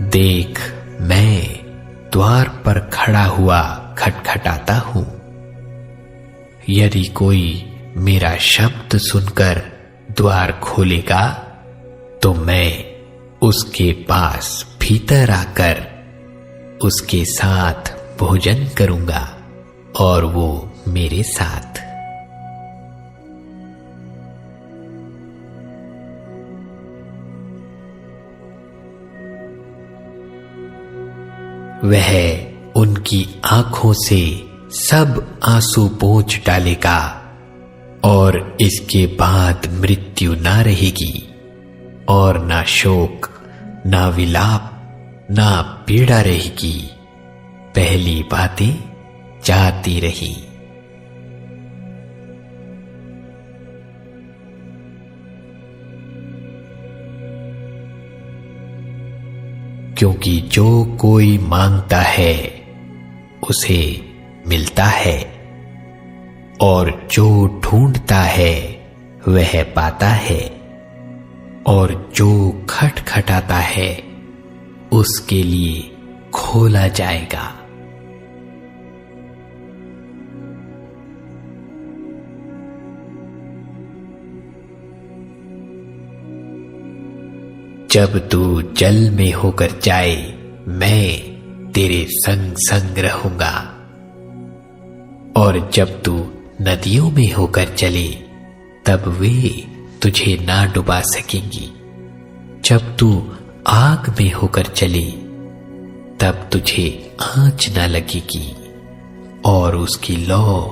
देख, मैं द्वार पर खड़ा हुआ खटखटाता हूं। यदि कोई मेरा शब्द सुनकर द्वार खोलेगा तो मैं उसके पास भीतर आकर उसके साथ भोजन करूंगा और वो मेरे साथ। वह उनकी आंखों से सब आंसू पोंछ डालेगा और इसके बाद मृत्यु ना रहेगी और ना शोक, ना विलाप, ना पीड़ा रहेगी। पहली बातें जाती रही। क्योंकि जो कोई मांगता है उसे मिलता है और जो ढूंढता है वह पाता है और जो खटखटाता है उसके लिए खोला जाएगा। जब तू जल में होकर जाए मैं तेरे संग संग रहूंगा और जब तू नदियों में होकर चले तब वे तुझे ना डुबा सकेंगी। जब तू आग में होकर चले तब तुझे आंच ना लगेगी और उसकी लौ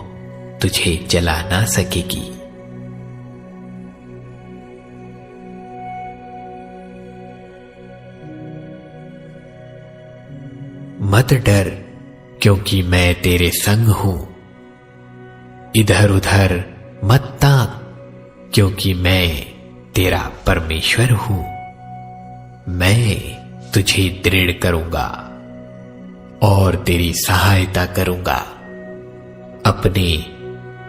तुझे जला ना सकेगी। मत डर, क्योंकि मैं तेरे संग हूं। इधर उधर मत ताक, क्योंकि मैं तेरा परमेश्वर हूं। मैं तुझे दृढ़ करूंगा और तेरी सहायता करूंगा। अपने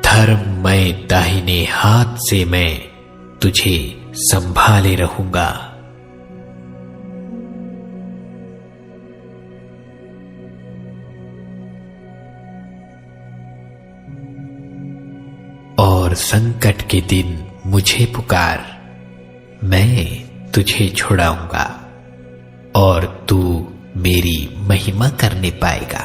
धर्ममय दाहिने हाथ से मैं तुझे संभाले रहूंगा। और संकट के दिन मुझे पुकार, मैं तुझे छुड़ाऊंगा और तू मेरी महिमा करने पाएगा।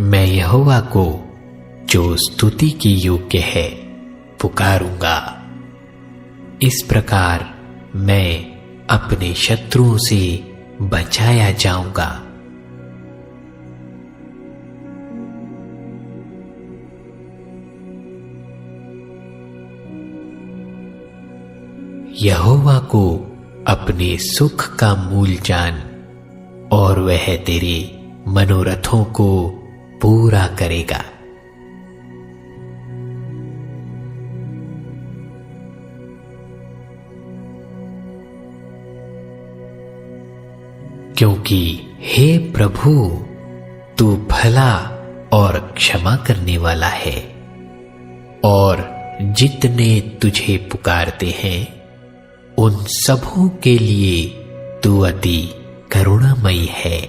मैं यहोवा को, जो स्तुति के योग्य है, पुकारूंगा। इस प्रकार मैं अपने शत्रुओं से बचाया जाऊंगा। यहोवा को अपने सुख का मूल जान और वह तेरे मनोरथों को पूरा करेगा। क्योंकि हे प्रभु, तू भला और क्षमा करने वाला है और जितने तुझे पुकारते हैं उन सबों के लिए तू अति करुणामयी है।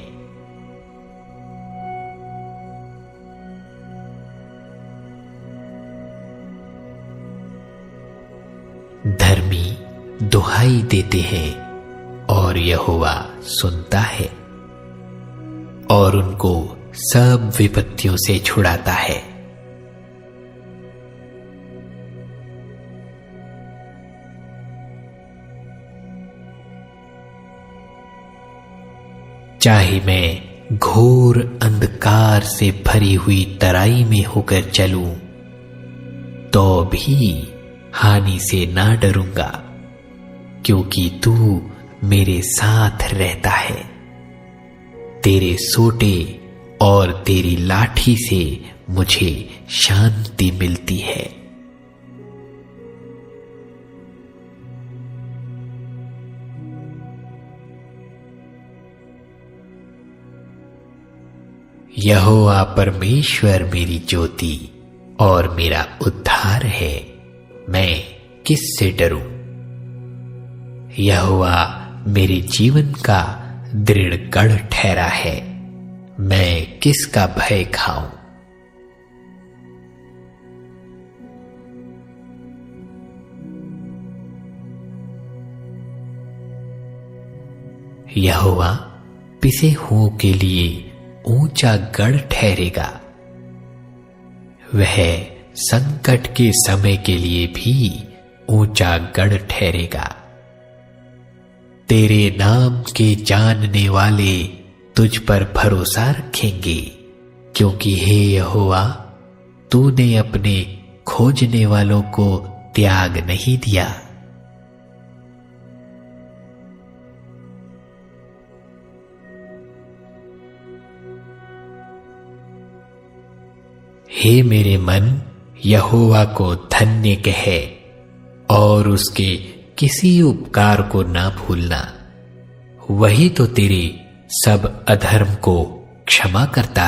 धर्मी दुहाई देते हैं और यहोवा सुनता है और उनको सब विपत्तियों से छुड़ाता है। चाहे मैं घोर अंधकार से भरी हुई तराई में होकर चलूं तो भी हानि से ना डरूंगा, क्योंकि तू मेरे साथ रहता है। तेरे सोटे और तेरी लाठी से मुझे शांति मिलती है। यहोवा परमेश्वर मेरी ज्योति और मेरा उद्धार है, मैं किससे डरूं? यहोवा मेरे जीवन का दृढ़ गढ़ ठहरा है, मैं किसका भय खाऊं? यहोवा पिसे हुओं के लिए ऊंचा गढ़ ठहरेगा, वह संकट के समय के लिए भी ऊंचा गढ़ ठहरेगा। तेरे नाम के जानने वाले तुझ पर भरोसा रखेंगे, क्योंकि हे यहोवा, तूने अपने खोजने वालों को त्याग नहीं दिया। हे मेरे मन, यहोवा को धन्य कहे और उसके किसी उपकार को ना भूलना। वही तो तेरे सब अधर्म को क्षमा करता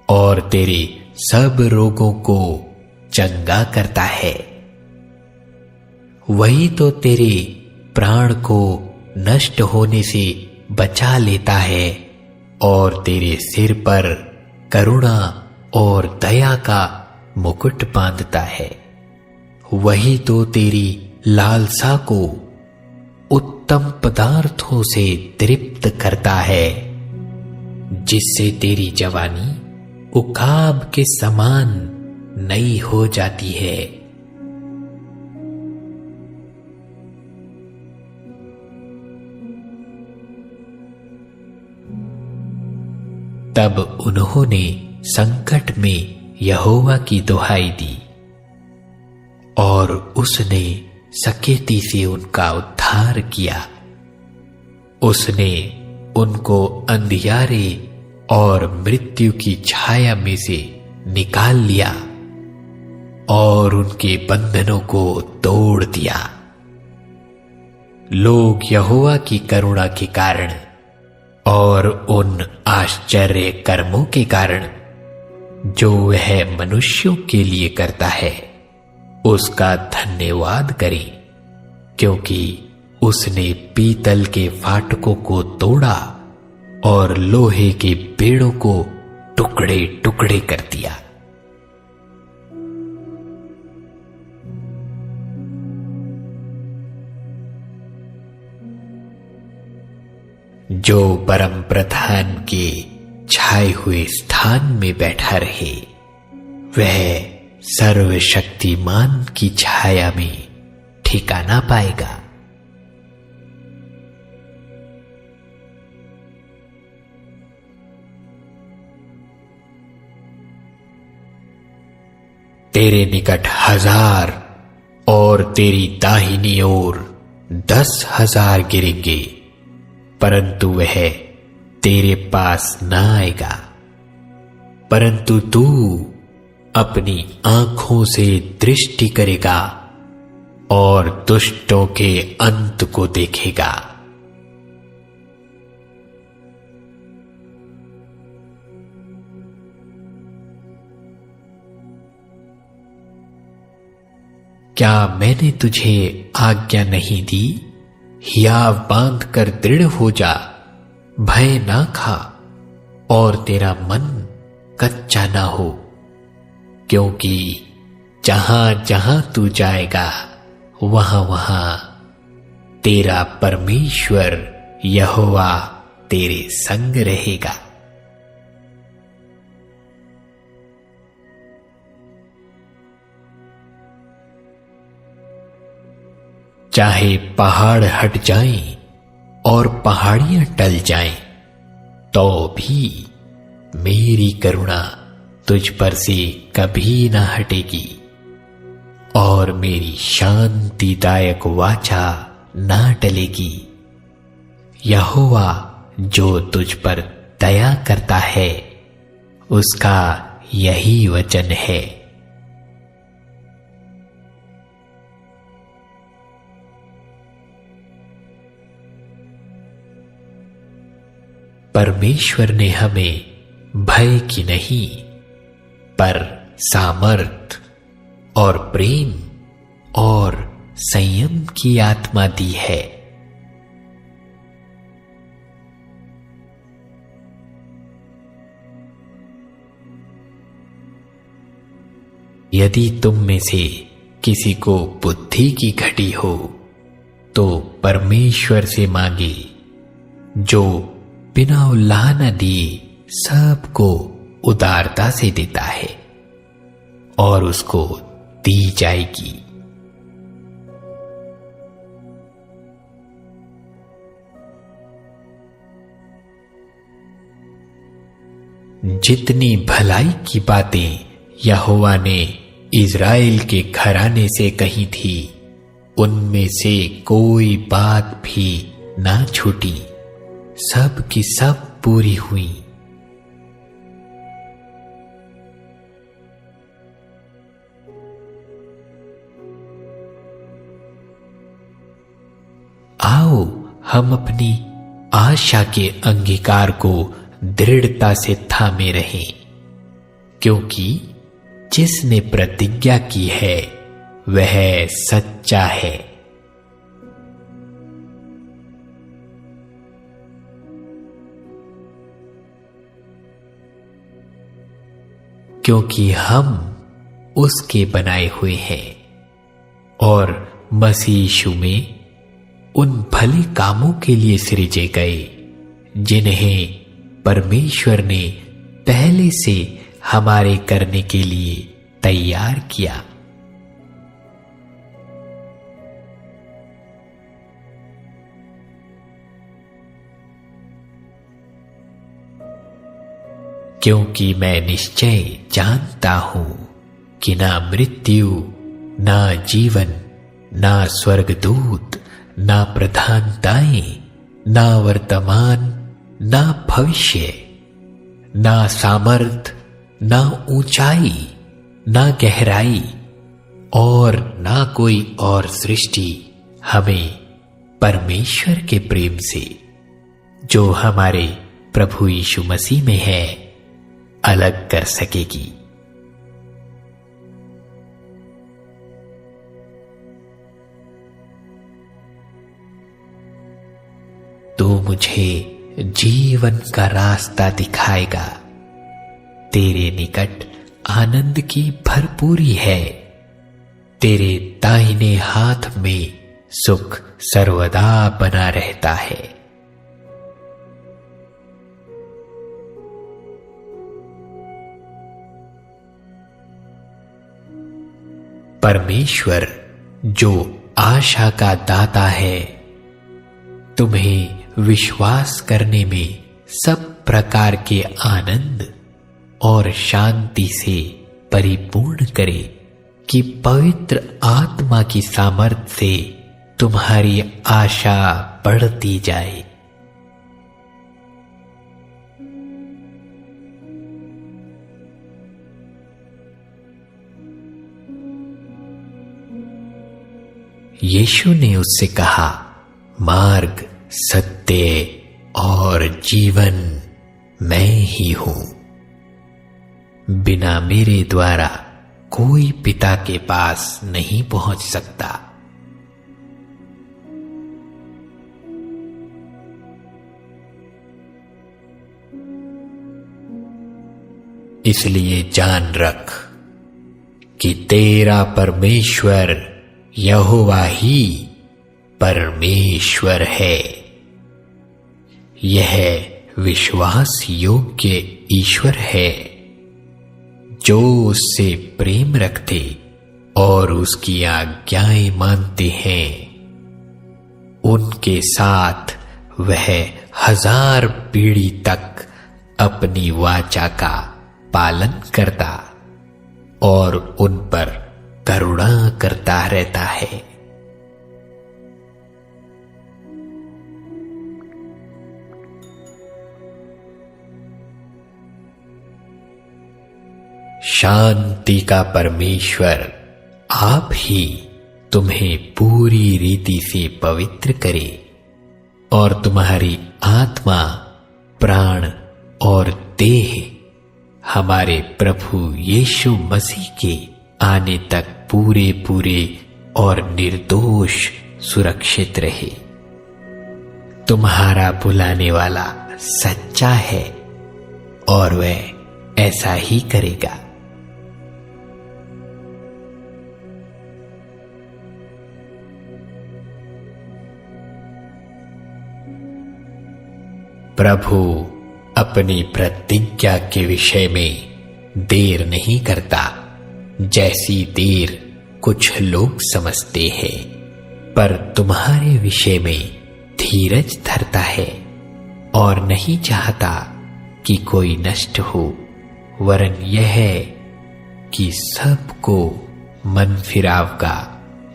और तेरे सब रोगों को चंगा करता है। वही तो तेरे प्राण को नष्ट होने से बचा लेता है और तेरे सिर पर करुणा और दया का मुकुट बांधता है। वही तो तेरी लालसा को उत्तम पदार्थों से तृप्त करता है, जिससे तेरी जवानी उकाब के समान नई हो जाती है। तब उन्होंने संकट में यहोवा की दुहाई दी और उसने सकेती से उनका उद्धार किया। उसने उनको अंधियारे और मृत्यु की छाया में से निकाल लिया और उनके बंधनों को तोड़ दिया। लोग यहोवा की करुणा के कारण और उन आश्चर्य कर्मों के कारण जो वह मनुष्यों के लिए करता है, उसका धन्यवाद करें, क्योंकि उसने पीतल के फाटकों को तोड़ा और लोहे के पेड़ों को टुकड़े टुकड़े कर दिया। जो परम प्रधान के छाए हुए स्थान में बैठा रहे, वह सर्वशक्तिमान की छाया में ठिकाना पाएगा। तेरे निकट 1000 और तेरी दाहिनी ओर 10,000 गिरेंगे, परंतु वह तेरे पास न आएगा। परंतु तू अपनी आंखों से दृष्टि करेगा और दुष्टों के अंत को देखेगा। क्या मैंने तुझे आज्ञा नहीं दी? हियाव बांध कर दृढ़ हो जा, भय ना खा और तेरा मन कच्चा ना हो, क्योंकि जहां जहां तू जाएगा वहां वहां तेरा परमेश्वर यहोवा तेरे संग रहेगा। चाहे पहाड़ हट जाएं और पहाड़ियां टल जाएं, तो भी मेरी करुणा तुझ पर से कभी न हटेगी और मेरी शांतिदायक वाचा ना टलेगी। यहोवा जो तुझ पर दया करता है, उसका यही वचन है। परमेश्वर ने हमें भय की नहीं पर सामर्थ और प्रेम और संयम की आत्मा दी है। यदि तुम में से किसी को बुद्धि की घटी हो तो परमेश्वर से मांगे, जो बिना उल्लाह दिए सबको उदारता से देता है, और उसको दी जाएगी। जितनी भलाई की बातें यहोवा ने इज़राइल के घराने से कही थी, उनमें से कोई बात भी ना छूटी, सब की सब पूरी हुई। आओ हम अपनी आशा के अंगीकार को दृढ़ता से थामे रहें, क्योंकि जिसने प्रतिज्ञा की है वह सच्चा है। क्योंकि हम उसके बनाए हुए हैं और मसीह यीशु में उन भले कामों के लिए सृजे गए जिन्हें परमेश्वर ने पहले से हमारे करने के लिए तैयार किया। क्योंकि मैं निश्चय जानता हूं कि ना मृत्यु, ना जीवन, ना स्वर्गदूत, ना प्रधानताएं, ना वर्तमान, ना भविष्य, ना सामर्थ, ना ऊंचाई, ना गहराई और ना कोई और सृष्टि हमें परमेश्वर के प्रेम से, जो हमारे प्रभु यीशु मसीह में है, अलग कर सकेगी। तो मुझे जीवन का रास्ता दिखाएगा। तेरे निकट आनंद की भरपूरी है, तेरे दाहिने हाथ में सुख सर्वदा बना रहता है। परमेश्वर जो आशा का दाता है, तुम्हें विश्वास करने में सब प्रकार के आनंद और शांति से परिपूर्ण करे, कि पवित्र आत्मा की सामर्थ से तुम्हारी आशा बढ़ती जाए। यीशु ने उससे कहा, मार्ग, सत्य और जीवन मैं ही हूं। बिना मेरे द्वारा कोई पिता के पास नहीं पहुंच सकता। इसलिए जान रख कि तेरा परमेश्वर यहोवा ही परमेश्वर है। यह विश्वास योग्य ईश्वर है, जो उससे प्रेम रखते और उसकी आज्ञाएं मानते हैं। उनके साथ वह 1000 पीढ़ी तक अपनी वाचा का पालन करता और उन पर करुणा करता रहता है। शांति का परमेश्वर आप ही तुम्हें पूरी रीति से पवित्र करे और तुम्हारी आत्मा, प्राण और देह हमारे प्रभु यीशु मसीह के आने तक पूरे पूरे और निर्दोष सुरक्षित रहे। तुम्हारा बुलाने वाला सच्चा है और वह ऐसा ही करेगा। प्रभु अपनी प्रतिज्ञा के विषय में देर नहीं करता, जैसी देर कुछ लोग समझते हैं, पर तुम्हारे विषय में धीरज धरता है और नहीं चाहता कि कोई नष्ट हो, वरन यह है कि सबको मन फिराव का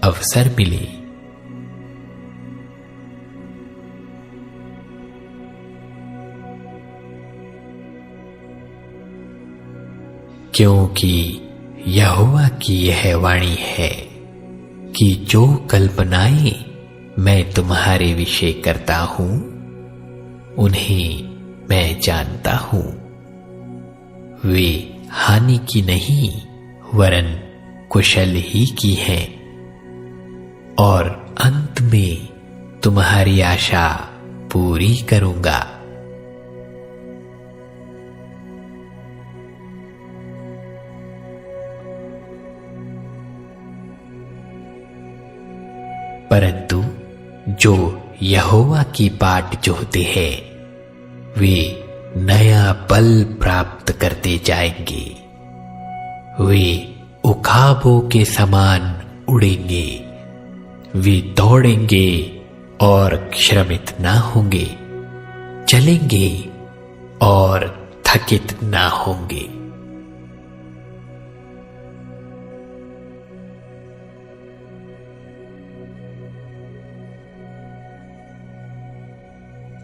अवसर मिले। क्योंकि यहोवा की यह वाणी है कि जो कल्पनाएं मैं तुम्हारे विषय करता हूं उन्हें मैं जानता हूं, वे हानि की नहीं वरन कुशल ही की हैं, और अंत में तुम्हारी आशा पूरी करूंगा। परंतु जो यहोवा की बाट जोहते हैं वे नया बल प्राप्त करते जाएंगे, वे उखाबों के समान उड़ेंगे, वे दौड़ेंगे और श्रमित ना होंगे, चलेंगे और थकित ना होंगे।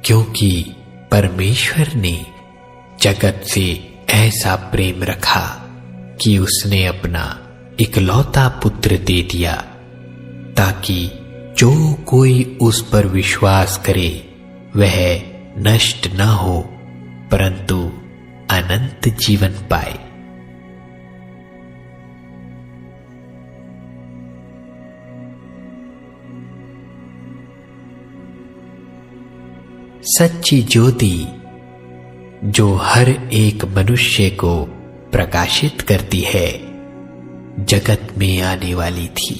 क्योंकि परमेश्वर ने जगत से ऐसा प्रेम रखा कि उसने अपना इकलौता पुत्र दे दिया, ताकि जो कोई उस पर विश्वास करे वह नष्ट न हो परंतु अनंत जीवन पाए। सच्ची ज्योति जो हर एक मनुष्य को प्रकाशित करती है जगत में आने वाली थी।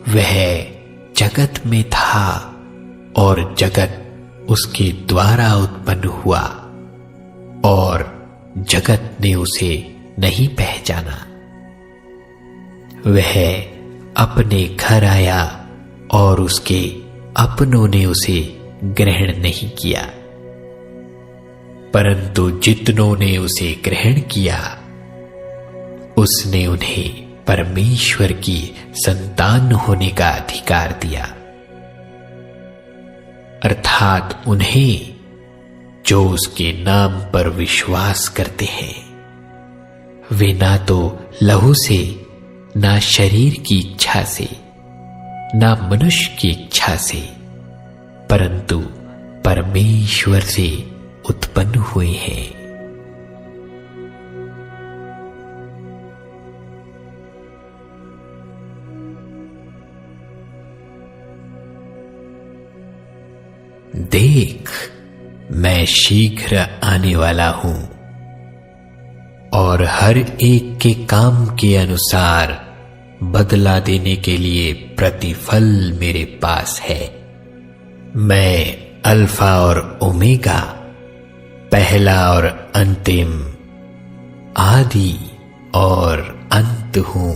वह जगत में था और जगत उसके द्वारा उत्पन्न हुआ और जगत ने उसे नहीं पहचाना। वह अपने घर आया और उसके अपनों ने उसे ग्रहण नहीं किया, परंतु जितनों ने उसे ग्रहण किया उसने उन्हें परमेश्वर की संतान होने का अधिकार दिया, अर्थात उन्हें जो उसके नाम पर विश्वास करते हैं। वे ना तो लहू से, ना शरीर की इच्छा से, ना मनुष्य की इच्छा से, परंतु परमेश्वर से उत्पन्न हुए हैं। देख, मैं शीघ्र आने वाला हूं और हर एक के काम के अनुसार बदला देने के लिए प्रतिफल मेरे पास है। मैं अल्फा और ओमेगा, पहला और अंतिम, आदि और अंत हूं।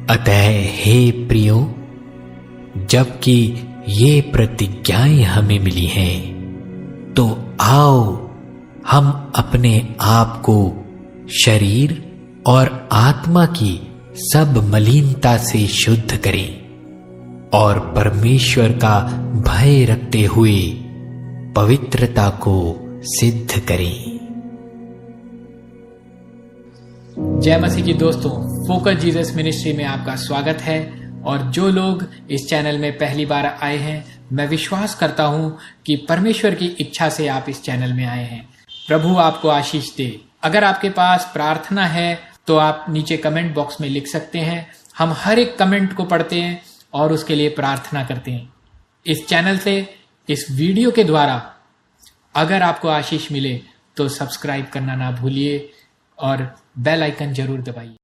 अतः हे प्रियो, जबकि ये प्रतिज्ञाएं हमें मिली हैं, तो आओ हम अपने आप को शरीर और आत्मा की सब मलिनता से शुद्ध करें और परमेश्वर का भय रखते हुए पवित्रता को सिद्ध करें। जय मसीह की दोस्तों, फोकस जीसस मिनिस्ट्री में आपका स्वागत है और जो लोग इस चैनल में पहली बार आए हैं, मैं विश्वास करता हूं कि परमेश्वर की इच्छा से आप इस चैनल में आए हैं। प्रभु आपको आशीष दे। अगर आपके पास प्रार्थना है तो आप नीचे कमेंट बॉक्स में लिख सकते हैं। हम हर एक कमेंट को पढ़ते हैं और उसके लिए प्रार्थना करते हैं। इस चैनल से, इस वीडियो के द्वारा अगर आपको आशीष मिले तो सब्सक्राइब करना ना भूलिए और बेल आइकन जरूर दबाइए।